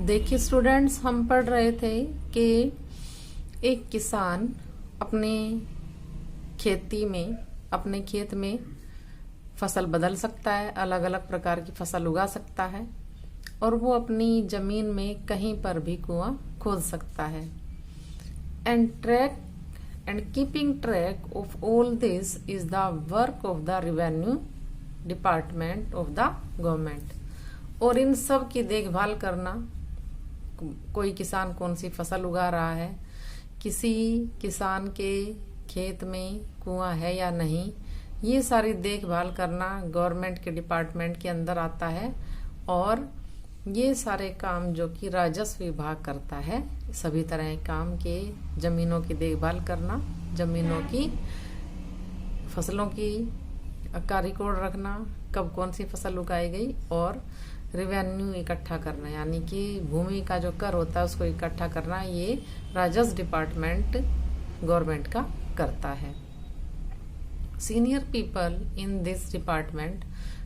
देखिए स्टूडेंट्स, हम पढ़ रहे थे कि एक किसान अपने खेत में फसल बदल सकता है, अलग अलग प्रकार की फसल उगा सकता है और वो अपनी जमीन में कहीं पर भी कुआं खोद सकता है। And keeping track of all this is the work of the revenue department of the government. और इन सब की देखभाल करना, कोई किसान कौन सी फसल उगा रहा है, किसी किसान के खेत में कुआं है या नहीं, ये सारी देखभाल करना गवर्नमेंट के डिपार्टमेंट के अंदर आता है। और ये सारे काम जो कि राजस्व विभाग करता है, सभी तरह के काम के जमीनों की देखभाल करना, जमीनों की फसलों की का रिकॉर्ड रखना, कब कौन सी फसल उगाई गई, और रेवेन्यू इकट्ठा करना, यानी कि भूमि का जो कर होता है उसको इकट्ठा करना, ये राजस्व डिपार्टमेंट गवर्नमेंट का करता है। Senior people in this department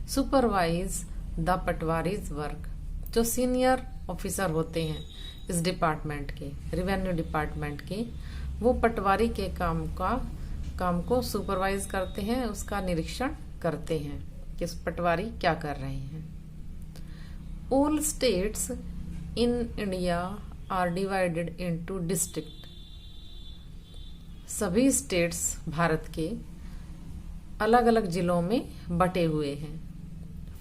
supervise the patwaris work. जो सीनियर ऑफिसर होते हैं इस डिपार्टमेंट के, रेवेन्यू डिपार्टमेंट के, वो पटवारी के काम को सुपरवाइज करते हैं, उसका निरीक्षण करते हैं कि पटवारी क्या कर रहे हैं। All states in India are divided into district. सभी स्टेट्स भारत के अलग अलग जिलों में बटे हुए हैं।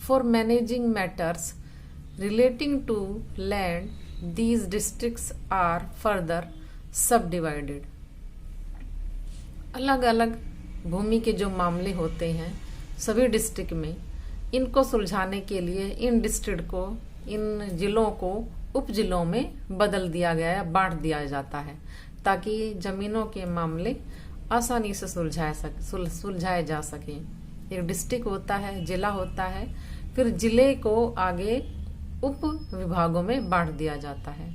For managing matters relating to land, these districts are further subdivided. अलग अलग भूमि के जो मामले होते हैं सभी डिस्ट्रिक्ट में, इनको सुलझाने के लिए इन डिस्ट्रिक्ट को, इन जिलों को उप जिलों में बदल दिया गया है, बांट दिया जाता है, ताकि जमीनों के मामले आसानी से सुलझाए जा सके। एक डिस्ट्रिक्ट होता है, जिला होता है, फिर जिले को आगे उप विभागों में बांट दिया जाता है।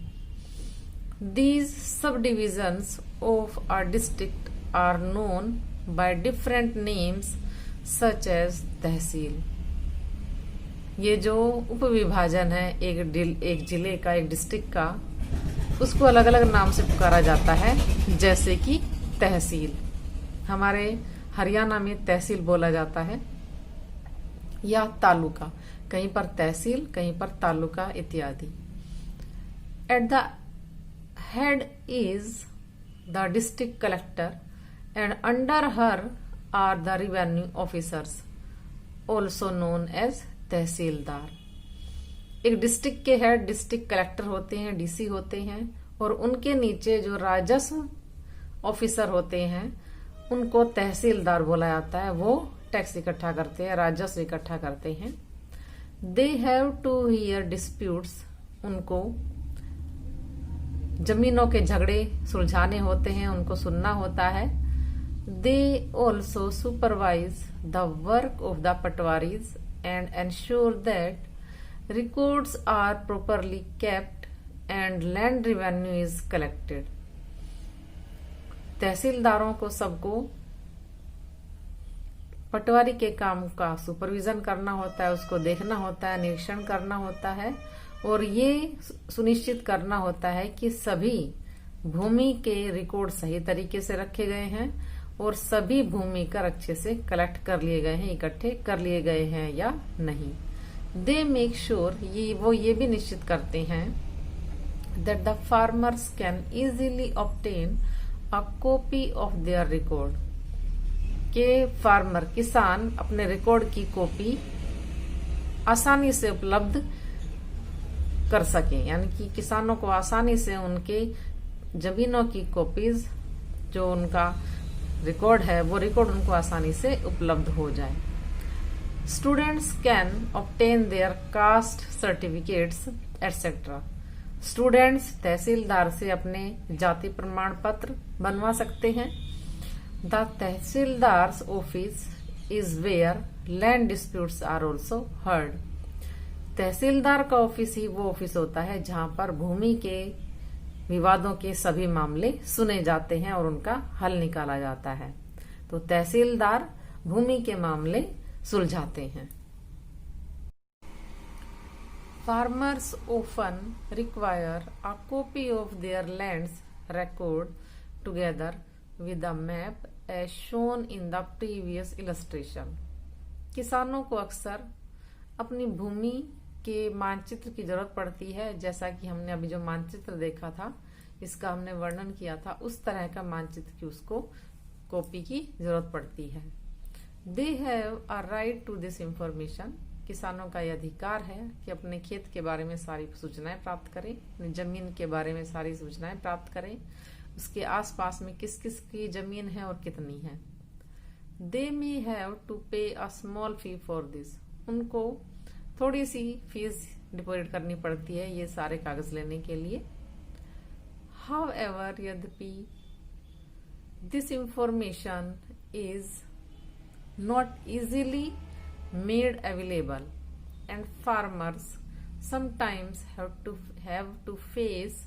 These subdivisions of a district are known by different names such as तहसील। ये जो उप विभाजन है एक जिले का, एक डिस्ट्रिक्ट का, उसको अलग अलग नाम से पुकारा जाता है, जैसे कि तहसील। हमारे हरियाणा में तहसील बोला जाता है, या तालुका, कहीं पर तहसील, कहीं पर तालुका इत्यादि। At the head is the district collector and under her are the revenue officers, also known as tehsildar. एक डिस्ट्रिक्ट के हेड डिस्ट्रिक्ट कलेक्टर होते हैं, डीसी होते हैं, और उनके नीचे जो राजस्व ऑफिसर होते हैं उनको तहसीलदार बोला जाता है। वो टैक्स इकट्ठा करते हैं, राजस्व इकट्ठा करते हैं। They have to hear disputes, उनको जमीनों के झगड़े सुलझाने होते हैं, उनको सुनना होता है। They also supervise the work of the patwaris and ensure that records are properly kept and land revenue is collected. तहसीलदारों को सबको पटवारी के काम का सुपरविजन करना होता है, उसको देखना होता है, निरीक्षण करना होता है, और ये सुनिश्चित करना होता है कि सभी भूमि के रिकॉर्ड सही तरीके से रखे गए हैं और सभी भूमि कर अच्छे से कलेक्ट कर लिए गए हैं, इकट्ठे कर लिए गए हैं या नहीं। दे मेक श्योर, वो ये भी निश्चित करते हैं that the farmers can easily obtain a copy of their record, के फार्मर, किसान अपने रिकॉर्ड की कॉपी आसानी से उपलब्ध कर सकें, यानी कि किसानों को आसानी से उनके जमीनों की कॉपीज, जो उनका रिकॉर्ड है, वो रिकॉर्ड उनको आसानी से उपलब्ध हो जाए। Students can obtain their caste certificates etcetera. Students tehsildar से अपने जाति प्रमाण पत्र बनवा सकते हैं। The tehsildar's office is where land disputes are also heard. Tehsildar का ऑफिस ही वो ऑफिस होता है जहां पर भूमि के विवादों के सभी मामले सुने जाते हैं और उनका हल निकाला जाता है। तो तहसीलदार भूमि के मामले सुलझाते हैं। Farmers often require a copy of their land's record together with a map as shown in the previous illustration। किसानों को अक्सर अपनी भूमि के मानचित्र की जरूरत पड़ती है, जैसा कि हमने अभी जो मानचित्र देखा था, इसका हमने वर्णन किया था, उस तरह का मानचित्र की उसको कॉपी की जरूरत पड़ती है। They have a right to this information। किसानों का यह अधिकार है कि अपने खेत के बारे में सारी सूचनाएं प्राप्त करें, अपनी जमीन के बारे में सारी सूचनाएं प्राप्त करें, उसके आसपास में किस किस की जमीन है और कितनी है। They may have to pay a small fee for this। उनको थोड़ी सी फीस डिपॉजिट करनी पड़ती है ये सारे कागज लेने के लिए। However, यद्यपि this information is not easily made available and farmers sometimes have to face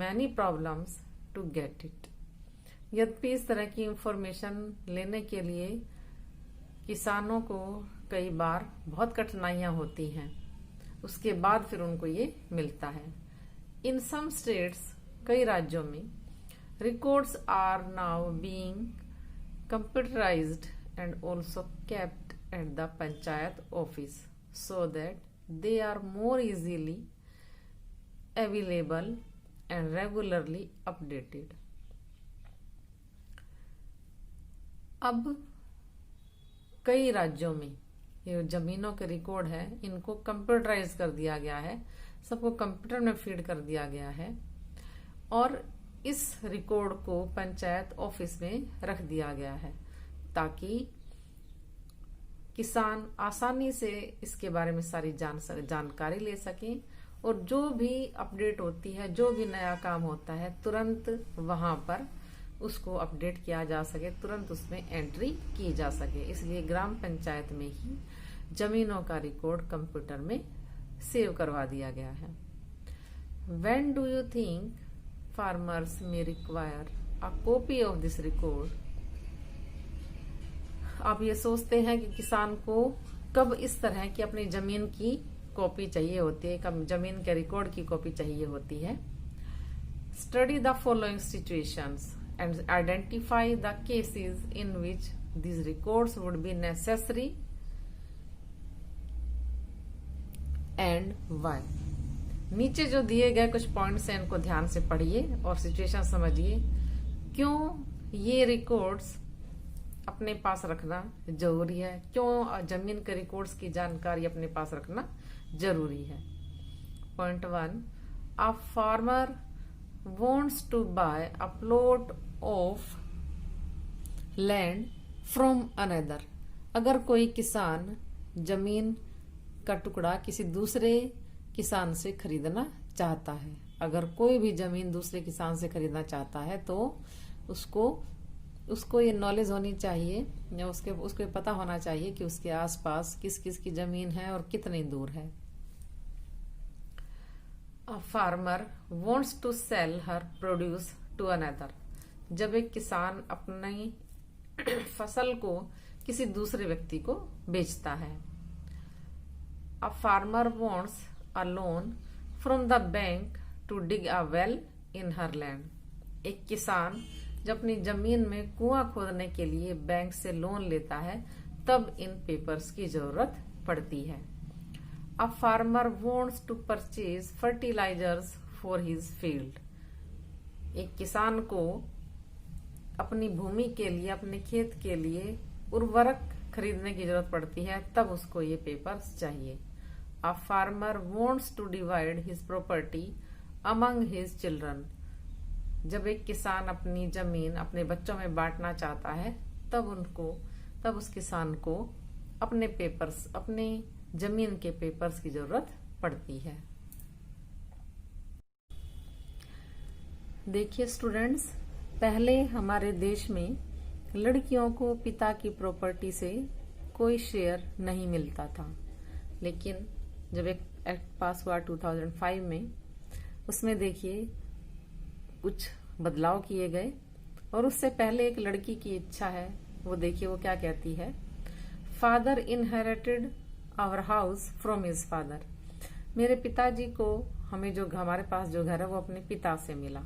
many problems to get it। यद्यपि इस तरह की इंफॉर्मेशन लेने के लिए किसानों को कई बार बहुत कठिनाइयां होती हैं, उसके बाद फिर उनको ये मिलता है। इन सम स्टेट्स, कई राज्यों में, records are now being computerized and also kept at the panchayat office so that they are more easily available and regularly updated। अब कई राज्यों में ये जमीनों के रिकॉर्ड है, इनको कंप्यूटराइज कर दिया गया है, सबको कंप्यूटर में फीड कर दिया गया है और इस रिकॉर्ड को पंचायत ऑफिस में रख दिया गया है ताकि किसान आसानी से इसके बारे में सारी जानकारी ले सकें और जो भी अपडेट होती है, जो भी नया काम होता है, तुरंत वहां पर उसको अपडेट किया जा सके, तुरंत उसमें एंट्री की जा सके। इसलिए ग्राम पंचायत में ही जमीनों का रिकॉर्ड कंप्यूटर में सेव करवा दिया गया है। When do you think farmers may require a copy of this record? आप ये सोचते हैं कि किसान को कब इस तरह की अपनी जमीन की कॉपी चाहिए होती है, कब जमीन के रिकॉर्ड की कॉपी चाहिए होती है। Study the following situations and identify the cases in which these records would be necessary and why। नीचे जो दिए गए कुछ पॉइंट्स हैं इनको ध्यान से पढ़िए और सिचुएशन समझिए, क्यों ये रिकॉर्ड्स अपने पास रखना जरूरी है, क्यों जमीन के रिकॉर्ड्स की जानकारी अपने पास रखना जरूरी है। Point 1, a farmer wants to buy a plot of land from another। अगर कोई किसान जमीन का टुकड़ा किसी दूसरे किसान से खरीदना चाहता है, अगर कोई भी जमीन दूसरे किसान से खरीदना चाहता है तो उसको ये नॉलेज होनी चाहिए या उसको पता होना चाहिए कि उसके आसपास किस किस की जमीन है और कितनी दूर है। A farmer wants to sell her produce to another। जब एक किसान अपनी फसल को किसी दूसरे व्यक्ति को बेचता है। A farmer wants a loan from the bank to dig a well in her land। एक किसान जब अपनी जमीन में कुआं खोदने के लिए बैंक से लोन लेता है तब इन पेपर्स की जरूरत पड़ती है। A farmer wants to purchase fertilizers for his field। एक किसान को अपनी भूमि के लिए, अपने खेत के लिए उर्वरक खरीदने की जरूरत पड़ती है, तब उसको ये पेपर्स चाहिए। A farmer wants to divide his property among his children। जब एक किसान अपनी जमीन अपने बच्चों में बांटना चाहता है तब उस किसान को अपने पेपर्स, अपने जमीन के पेपर्स की जरूरत पड़ती है। देखिए स्टूडेंट्स, पहले हमारे देश में लड़कियों को पिता की प्रॉपर्टी से कोई शेयर नहीं मिलता था, लेकिन जब एक एक्ट पास हुआ 2005 में, उसमें देखिए कुछ बदलाव किए गए। और उससे पहले एक लड़की की इच्छा है, वो देखिए वो क्या कहती है। Father inherited our house from his father. मेरे पिताजी को हमारे पास जो घर है वो अपने पिता से मिला।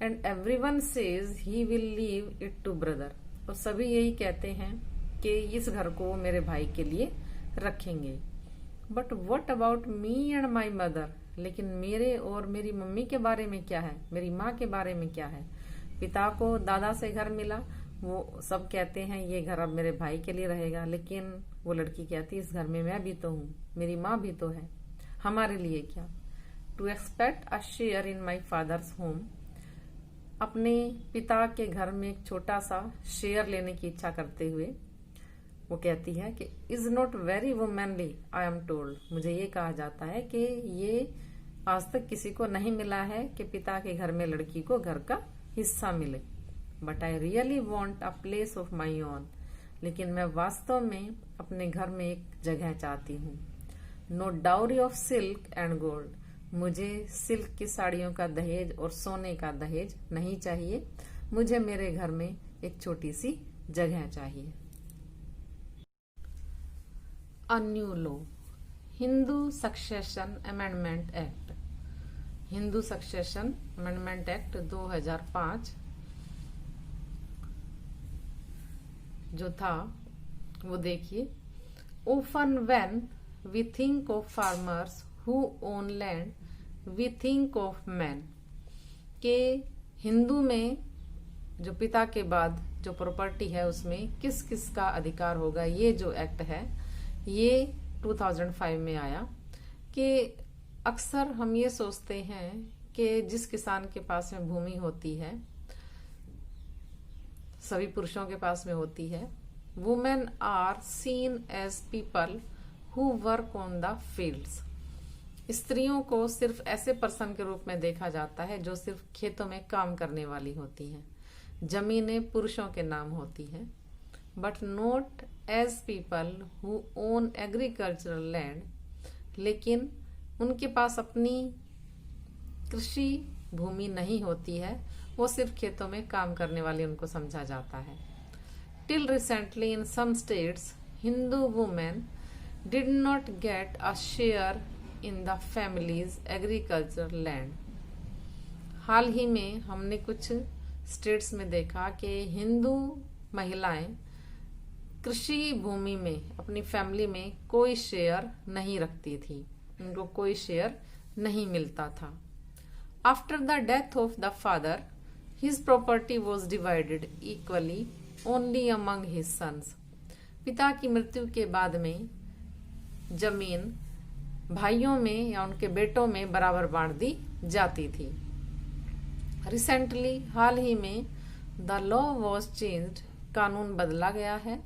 And everyone says he will leave it to brother. और सभी यही कहते हैं कि इस घर को वो मेरे भाई के लिए रखेंगे। But what about me and my mother. लेकिन मेरे और मेरी मम्मी के बारे में क्या है, मेरी माँ के बारे में क्या है। पिता को दादा से घर मिला, वो सब कहते हैं ये घर अब मेरे भाई के लिए रहेगा, लेकिन वो लड़की कहती इस घर में मैं भी तो हूँ, मेरी माँ भी तो है, हमारे लिए क्या। To expect a share in my father's home. अपने पिता के घर में एक छोटा सा शेयर लेने की इच्छा करते हुए वो कहती है कि is not very womanly I am told. मुझे ये कहा जाता है कि ये आज तक किसी को नहीं मिला है कि पिता के घर में लड़की को घर का हिस्सा मिले। But I really want a place of my own. लेकिन मैं वास्तव में अपने घर में एक जगह चाहती हूँ। No dowry of silk and gold. मुझे सिल्क की साड़ियों का दहेज और सोने का दहेज नहीं चाहिए। मुझे मेरे घर में एक छोटी सी जगह चाहिए। A new law, Hindu succession amendment act. Hindu succession amendment act 2005 जो था वो देखिए। Often when we think of farmers who own land we think of man. के हिंदू में जो पिता के बाद जो प्रॉपर्टी है उसमें किस किस का अधिकार होगा, ये जो एक्ट है ये 2005 में आया। कि अक्सर हम ये सोचते हैं कि जिस किसान के पास में भूमि होती है, सभी पुरुषों के पास में होती है, women are seen as people who work on the fields. स्त्रियों को सिर्फ ऐसे पर्सन के रूप में देखा जाता है जो सिर्फ खेतों में काम करने वाली होती हैं। जमीनें पुरुषों के नाम होती हैं। But not as people who own agricultural land. लेकिन उनके पास अपनी कृषि भूमि नहीं होती है, वो सिर्फ खेतों में काम करने वाले उनको समझा जाता है। Till recently in some states Hindu women did not get a share in the family's agriculture land. हाल ही में हमने कुछ स्टेट्स में देखा कि हिंदू महिलाएं कृषि भूमि में अपनी फैमिली में कोई शेयर नहीं रखती थी, उनको कोई शेयर नहीं मिलता था। After the death of the father his property was divided equally only among his sons. पिता की मृत्यु के बाद में जमीन भाइयों में या उनके बेटों में बराबर बांट दी जाती थी। रिसेंटली हाल ही में द लॉ वॉज चेंज्ड, कानून बदला गया है।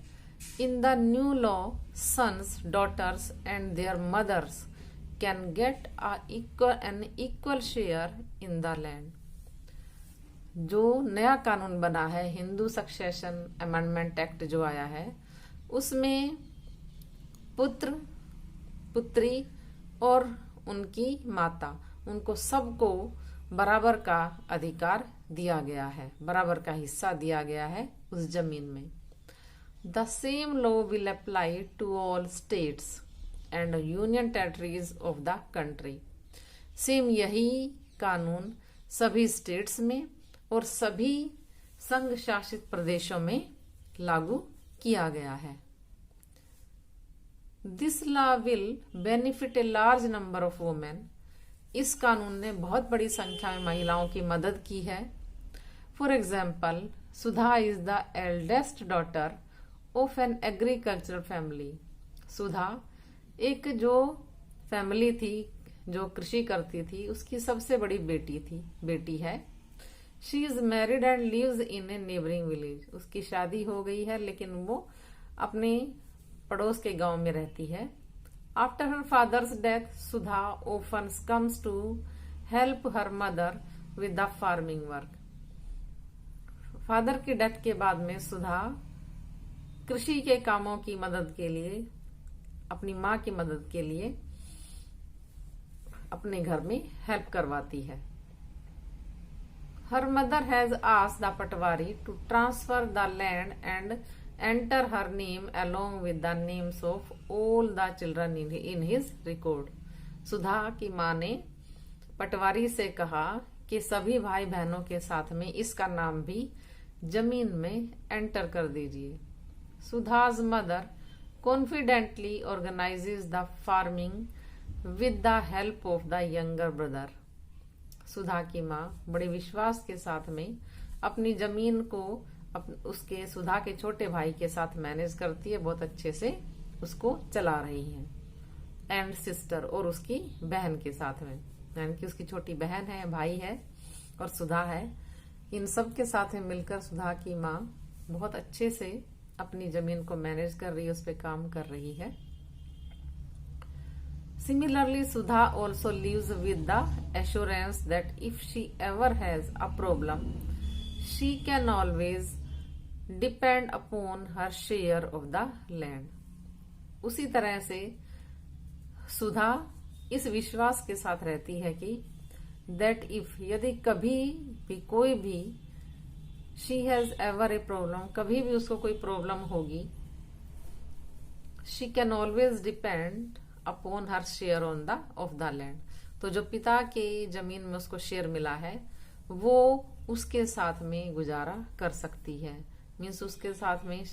In the new law sons, daughters and their mothers can get an equal share in the land. जो नया कानून बना है, हिंदू सक्सेशन अमेंडमेंट एक्ट जो आया है, उसमें पुत्र, पुत्री और उनकी माता, उनको सबको बराबर का अधिकार दिया गया है, बराबर का हिस्सा दिया गया है उस जमीन में। The same law will apply to all states and union territories of the country. Same यही कानून सभी स्टेट्स में और सभी संघ शासित प्रदेशों में लागू किया गया है। This law will benefit a large number of women. इस कानून ने बहुत बड़ी संख्या में महिलाओं की मदद की है। For example, Sudha is the eldest daughter of an agricultural family. Sudha एक जो फैमिली थी जो कृषि करती थी, उसकी सबसे बड़ी बेटी है। She is married and lives in a neighbouring village. उसकी शादी हो गई है लेकिन वो अपने पड़ोस के गांव में रहती है। After her father's death, Sudha often comes to help her mother with the farming work. Father की डेथ के बाद में सुधा कृषि के कामों की मदद के लिए, अपनी माँ की मदद के लिए अपने घर में हेल्प करवाती है। Her mother has asked the patwari to transfer the land and enter her name along with the names of all the children in his record. Sudha की माँ ने पटवारी से कहा कि सभी भाई बहनों के साथ में इसका नाम भी जमीन में एंटर कर दीजिए। सुधा's mother confidently organizes the farming with the help of the younger brother। सुधा की माँ बड़े विश्वास के साथ में अपनी जमीन को उसके सुधा के छोटे भाई के साथ मैनेज करती है, बहुत अच्छे से उसको चला रही है। एंड सिस्टर, और उसकी बहन के साथ में, यानी कि उसकी छोटी बहन है, भाई है और सुधा है। इन सब के साथ में मिलकर सुधा की माँ बहुत अच्छे से अपनी जमीन को मैनेज कर रही है, उस पर काम कर रही है। Similarly Sudha also lives with the assurance that if she ever has a problem she can always depend upon her share of the land. उसी तरह से सुधा इस विश्वास के साथ रहती है कि दैट इफ, यदि कभी भी कोई भी, she has ever a problem, कभी भी उसको कोई प्रॉब्लम होगी, she can always depend upon her share on the of the land. तो जो पिता के जमीन में उसको शेयर मिला है वो उसके साथ में गुजारा कर सकती है। मीन्स उसके साथ में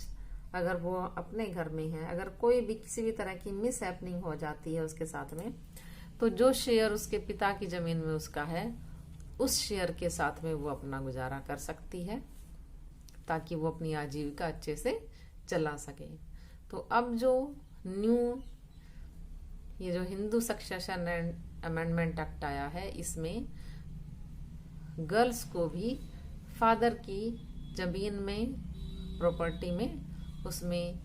अगर वो अपने घर में है, अगर कोई भी किसी भी तरह की मिस हैपनिंग हो जाती है उसके साथ में, तो जो शेयर उसके पिता की जमीन में उसका है, उस शेयर के साथ में वो अपना गुजारा कर सकती है ताकि वो अपनी आजीविका अच्छे से चला सके। तो अब जो ये जो Hindu succession and amendment act आया है, इसमें गर्ल्स को भी फादर की जमीन में, प्रॉपर्टी में, उसमें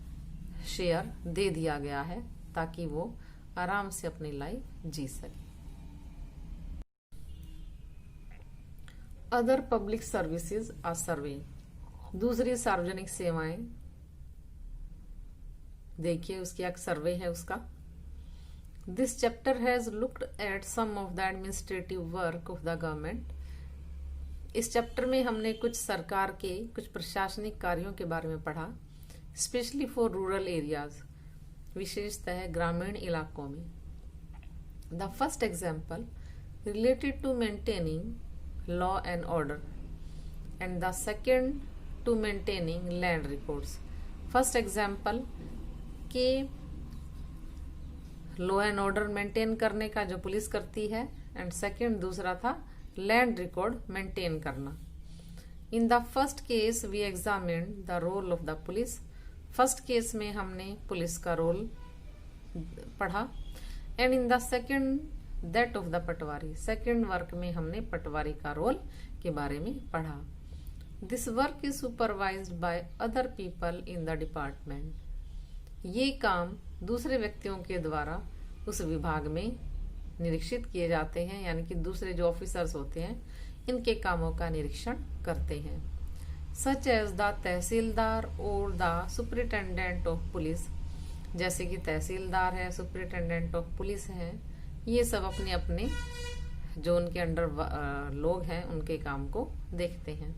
शेयर दे दिया गया है ताकि वो आराम से अपनी लाइफ जी सके। Other public services are survey. दूसरी सार्वजनिक सेवाएं देखिए, उसकी एक सर्वे है उसका। This chapter has looked at some of the administrative work of the government. इस चैप्टर में हमने कुछ सरकार के कुछ प्रशासनिक कार्यों के बारे में पढ़ा, स्पेशली फॉर रूरल एरियाज, विशेषतः ग्रामीण इलाकों में। The first example related to maintaining law and order and the second to maintaining land records. First example के लॉ एंड ऑर्डर मेंटेन करने का जो पुलिस करती है, एंड सेकेंड दूसरा था लैंड रिकॉर्ड मेंटेन करना। In the first case we examined the role of the police. First case में हमने पुलिस का रोल पढ़ा, and in the second that of the patwari. Second work में हमने पटवारी का रोल के बारे में पढ़ा। This work is supervised by other people in the department. ये काम दूसरे व्यक्तियों के द्वारा उस विभाग में निरीक्षित किए जाते हैं, यानी कि दूसरे जो ऑफिसर्स होते हैं इनके कामों का निरीक्षण करते हैं। सच एज द तहसीलदार और द सुपरिटेंडेंट ऑफ पुलिस, जैसे कि तहसीलदार है, सुपरिटेंडेंट ऑफ पुलिस है, ये सब अपने अपने जो उनके अंडर लोग हैं उनके काम को देखते हैं।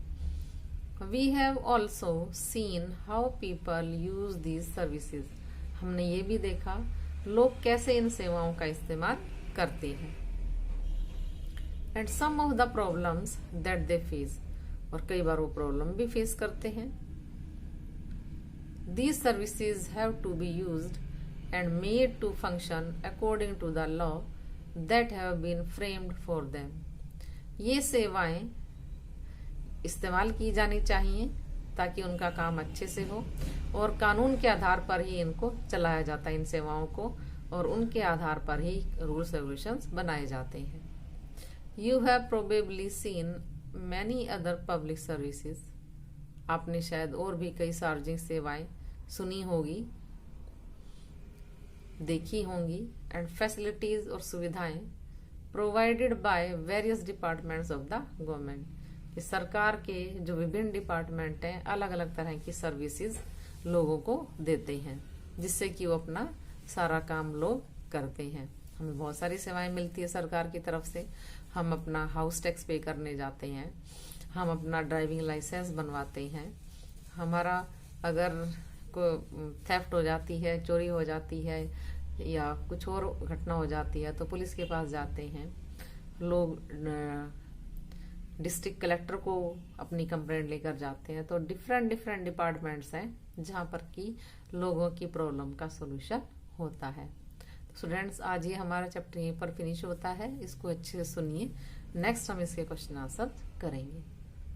We have also seen how people use these services. हमने ये भी देखा लोग कैसे इन सेवाओं का इस्तेमाल करते हैं। And some of the problems that they face, और कई बार वो प्रॉब्लम भी फेस करते हैं। These services have to be used and made to function according to the law that have been framed for them. ये सेवाएं इस्तेमाल की जानी चाहिए ताकि उनका काम अच्छे से हो, और कानून के आधार पर ही इनको चलाया जाता है इन सेवाओं को, और उनके आधार पर ही रूल्स रेगुलेशंस बनाए जाते हैं। You have probably seen many other public services. आपने शायद और भी कई सार्वजनिक सेवाएं सुनी होगी, देखी होंगी, एंड फैसिलिटीज और सुविधाएं provided by various departments of the government. सरकार के जो विभिन्न डिपार्टमेंट हैं अलग अलग तरह की सर्विसेज लोगों को देते हैं, जिससे कि वो अपना सारा काम लोग करते हैं। हमें बहुत सारी सेवाएं मिलती है सरकार की तरफ से। हम अपना हाउस टैक्स पे करने जाते हैं, हम अपना ड्राइविंग लाइसेंस बनवाते हैं, हमारा अगर थेफ्ट हो जाती है, चोरी हो जाती है या कुछ और घटना हो जाती है तो पुलिस के पास जाते हैं। लोग डिस्ट्रिक्ट कलेक्टर को अपनी कंप्लेंट लेकर जाते हैं। तो डिफरेंट डिफरेंट डिपार्टमेंट्स हैं जहां पर कि लोगों की प्रॉब्लम का सोल्यूशन होता है। तो स्टूडेंट्स, आज ये हमारा चैप्टर यहीं पर फिनिश होता है। इसको अच्छे से सुनिए, नेक्स्ट हम इसके क्वेश्चन आंसर करेंगे।